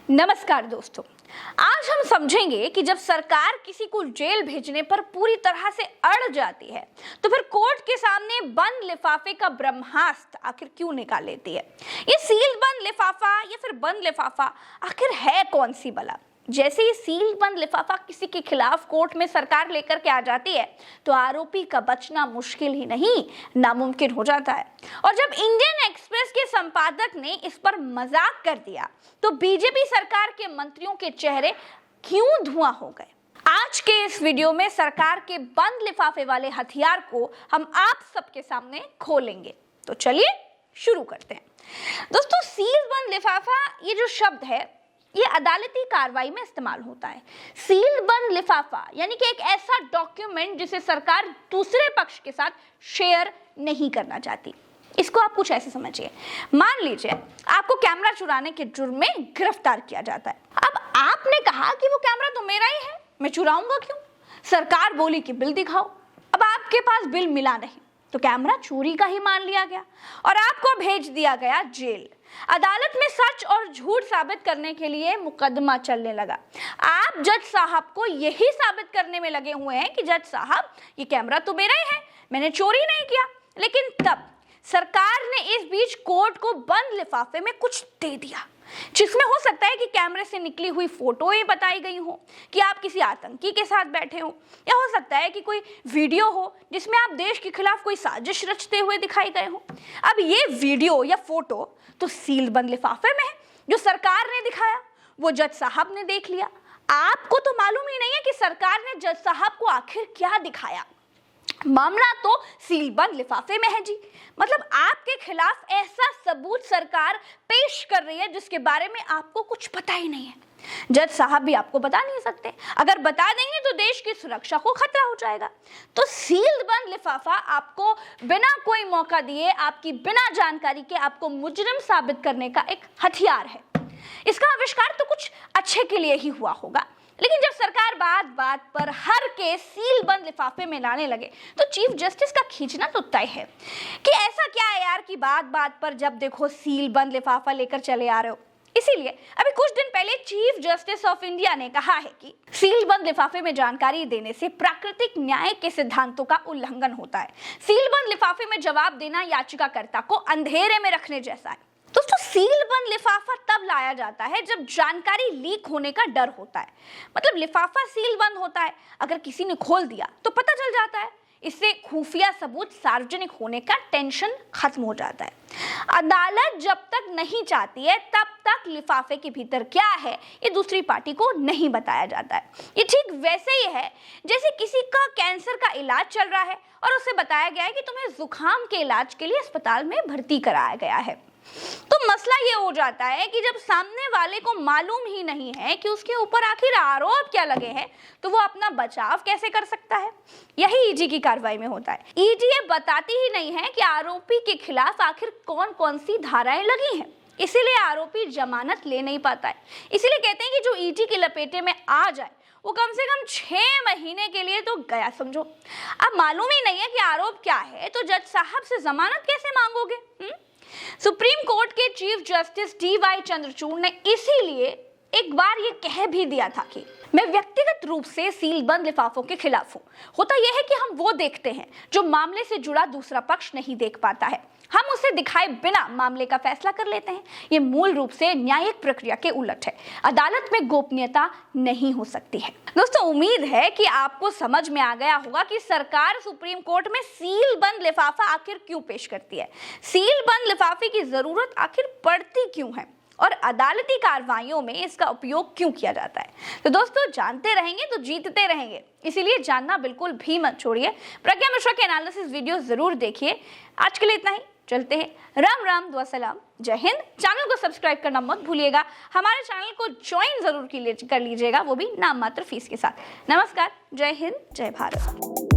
नमस्कार दोस्तों, आज हम समझेंगे कि जब सरकार किसी को जेल भेजने पर पूरी तरह से अड़ जाती है तो फिर कोर्ट के सामने बंद लिफाफे का ब्रह्मास्त्र आखिर क्यों निकाल लेती है। ये सील बंद लिफाफा या फिर बंद लिफाफा आखिर है कौन सी बला। जैसे ही सील बंद लिफाफा किसी के खिलाफ कोर्ट में सरकार लेकर के आ जाती है तो आरोपी का बचना मुश्किल ही नहीं नामुमकिन हो जाता है। और जब इंडियन एक्सप्रेस के संपादक ने इस पर मजाक कर दिया तो बीजेपी सरकार के मंत्रियों के चेहरे क्यों धुआं हो गए। आज के इस वीडियो में सरकार के बंद लिफाफे वाले हथियार को हम आप सबके सामने खोलेंगे। तो चलिए शुरू करते हैं। दोस्तों, सील बंद लिफाफा ये जो शब्द है ये अदालती कार्रवाई में इस्तेमाल होता है। सील बंद लिफाफा यानी कि एक ऐसा डॉक्यूमेंट जिसे सरकार दूसरे पक्ष के साथ शेयर नहीं करना चाहती। इसको आप कुछ ऐसे समझिए, मान लीजिए आपको कैमरा चुराने के जुर्म में गिरफ्तार किया जाता है। अब आपने कहा कि वो कैमरा तो मेरा ही है, मैं चुराऊंगा क्यों। सरकार बोली कि बिल दिखाओ। अब आपके पास बिल मिला नहीं तो कैमरा चोरी का ही मान लिया गया और आपको भेज दिया गया जेल। अदालत में सच और झूठ साबित करने के लिए मुकदमा चलने लगा। आप जज साहब को यही साबित करने में लगे हुए हैं कि जज साहब ये कैमरा तो मेरा ही है, मैंने चोरी नहीं किया। लेकिन तब सरकार ने इस बीच कोर्ट को बंद लिफाफे में कुछ दे दिया जिसमें हो सकता है कि कैमरे से निकली हुई फोटोएं बताई गई हो कि आप किसी आतंकी के साथ बैठे हो, या हो सकता है कि कोई वीडियो हो जिसमें आप देश के खिलाफ कोई साजिश रचते हुए दिखाई गए हो। अब ये वीडियो या फोटो तो सील बंद लिफाफे में है, जो सरकार ने दिखाया वो जज साहब ने देख लिया। आपको तो मालूम ही नहीं है कि सरकार ने जज साहब को आखिर क्या दिखाया। मामला तो सील बंद लिफाफे में है जी। मतलब आपके खिलाफ ऐसा सबूत सरकार पेश कर रही है जिसके बारे में आपको कुछ पता ही नहीं है। जज साहब भी आपको बता नहीं सकते, अगर बता देंगे तो देश की सुरक्षा को खतरा हो जाएगा। तो सील बंद लिफाफा आपको बिना कोई मौका दिए, आपकी बिना जानकारी के आपको मुजरिम साबित करने का एक हथियार है। इसका आविष्कार तो कुछ अच्छे के लिए ही हुआ होगा, लेकिन जब सरकार बात बात पर हर केस सील बंद लिफाफे में लाने लगे तो चीफ जस्टिस का खींचना तो तय है कि ऐसा क्या है यार कि बात बात पर जब देखो सील बंद लिफाफा लेकर चले आ रहे हो। इसीलिए अभी कुछ दिन पहले चीफ जस्टिस ऑफ इंडिया ने कहा है कि सील बंद लिफाफे में जानकारी देने से प्राकृतिक न्याय के सिद्धांतों का उल्लंघन होता है। सील बंद लिफाफे में जवाब देना याचिकाकर्ता को अंधेरे में रखने जैसा है। दोस्तों, सील बंद लिफाफा तब लाया जाता है जब जानकारी लीक होने का डर होता है। मतलब लिफाफा सील बंद होता है, अगर किसी ने खोल दिया तो पता चल जाता है। इससे खुफिया सबूत सार्वजनिक होने का टेंशन खत्म हो जाता है। अदालत जब तक नहीं चाहती है तब तक लिफाफे के भीतर क्या है ये दूसरी पार्टी को नहीं बताया जाता है। ये ठीक वैसे ही है जैसे किसी का कैंसर का इलाज चल रहा है और उसे बताया गया है कि तुम्हें जुकाम के इलाज के लिए अस्पताल में भर्ती कराया गया है। तो मसला ये हो जाता है कि जब सामने वाले को मालूम ही नहीं है कि उसके ऊपर आखिर आरोप क्या लगे हैं तो वो अपना बचाव कैसे कर सकता है। यही ईडी की कार्रवाई में होता है। ईडी ये बताती ही नहीं है कि आरोपी के खिलाफ आखिर कौन कौन सी धाराएं लगी हैं, इसीलिए आरोपी जमानत ले नहीं पाता है। इसीलिए कहते हैं कि जो ईडी के लपेटे में आ जाए वो कम से कम 6 महीने के लिए तो गया समझो। अब मालूम ही नहीं है कि आरोप क्या है तो जज साहब से जमानत कैसे मांगोगे। सुप्रीम कोर्ट के चीफ जस्टिस DY चंद्रचूड़ ने इसीलिए एक बार ये कह भी दिया था कि मैं व्यक्तिगत रूप से सील बंद लिफाफों के खिलाफ हूं। होता यह है कि हम वो देखते हैं जो मामले से जुड़ा दूसरा पक्ष नहीं देख पाता है, हम उसे दिखाए बिना मामले का फैसला कर लेते हैं। ये मूल रूप से न्यायिक प्रक्रिया के उलट है। अदालत में गोपनीयता नहीं हो सकती है। दोस्तों, उम्मीद है कि आपको समझ में आ गया होगा कि सरकार सुप्रीम कोर्ट में सील बंद लिफाफा आखिर क्यों पेश करती है, सील बंद लिफाफे की जरूरत आखिर पड़ती क्यों है और अदालती कार्रवाइयों में इसका उपयोग क्यों किया जाता है। तो दोस्तों, जानते रहेंगे तो जीतते रहेंगे, इसीलिए जानना बिल्कुल भी मत छोड़िए। प्रज्ञा मिश्रा के एनालिसिस वीडियो जरूर देखिए। आज के लिए इतना ही, चलते हैं। राम राम, दुआ सलाम, जय हिंद। चैनल को सब्सक्राइब करना मत भूलिएगा। हमारे चैनल को ज्वाइन जरूर कर लीजिएगा, वो भी नाम मात्र फीस के साथ। नमस्कार, जय हिंद, जय भारत।